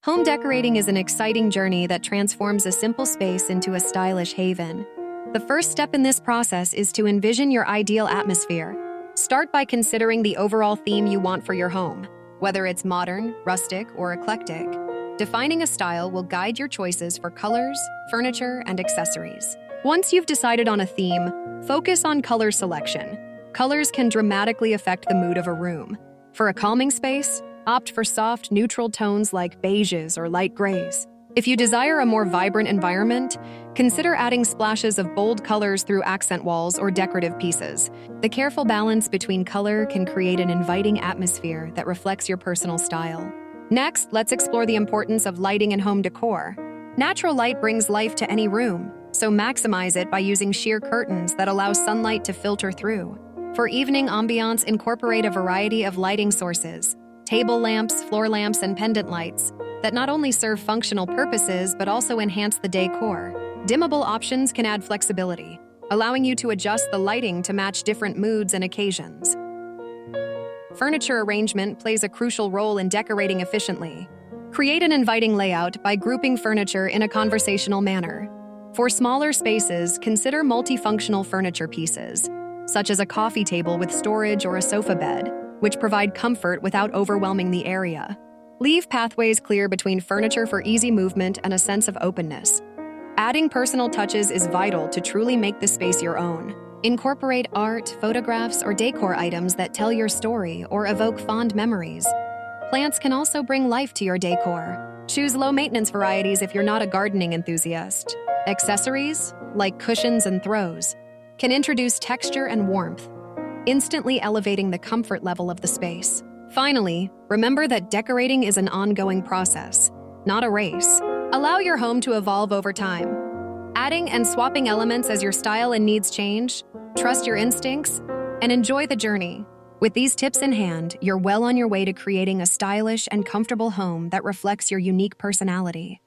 Home decorating is an exciting journey that transforms a simple space into a stylish haven. The first step in this process is to envision your ideal atmosphere. Start by considering the overall theme you want for your home, whether it's modern, rustic, or eclectic. Defining a style will guide your choices for colors, furniture, and accessories. Once you've decided on a theme, focus on color selection. Colors can dramatically affect the mood of a room. For a calming space, opt for soft, neutral tones like beiges or light grays. If you desire a more vibrant environment, consider adding splashes of bold colors through accent walls or decorative pieces. The careful balance between color can create an inviting atmosphere that reflects your personal style. Next, let's explore the importance of lighting in home decor. Natural light brings life to any room, so maximize it by using sheer curtains that allow sunlight to filter through. For evening ambiance, incorporate a variety of lighting sources: table lamps, floor lamps, and pendant lights that not only serve functional purposes but also enhance the decor. Dimmable options can add flexibility, allowing you to adjust the lighting to match different moods and occasions. Furniture arrangement plays a crucial role in decorating efficiently. Create an inviting layout by grouping furniture in a conversational manner. For smaller spaces, consider multifunctional furniture pieces, such as a coffee table with storage or a sofa bed, which provide comfort without overwhelming the area. Leave pathways clear between furniture for easy movement and a sense of openness. Adding personal touches is vital to truly make the space your own. Incorporate art, photographs, or decor items that tell your story or evoke fond memories. Plants can also bring life to your decor. Choose low-maintenance varieties if you're not a gardening enthusiast. Accessories, like cushions and throws, can introduce texture and warmth, instantly elevating the comfort level of the space. Finally, remember that decorating is an ongoing process, not a race. Allow your home to evolve over time, adding and swapping elements as your style and needs change. Trust your instincts and enjoy the journey. With these tips in hand, you're well on your way to creating a stylish and comfortable home that reflects your unique personality.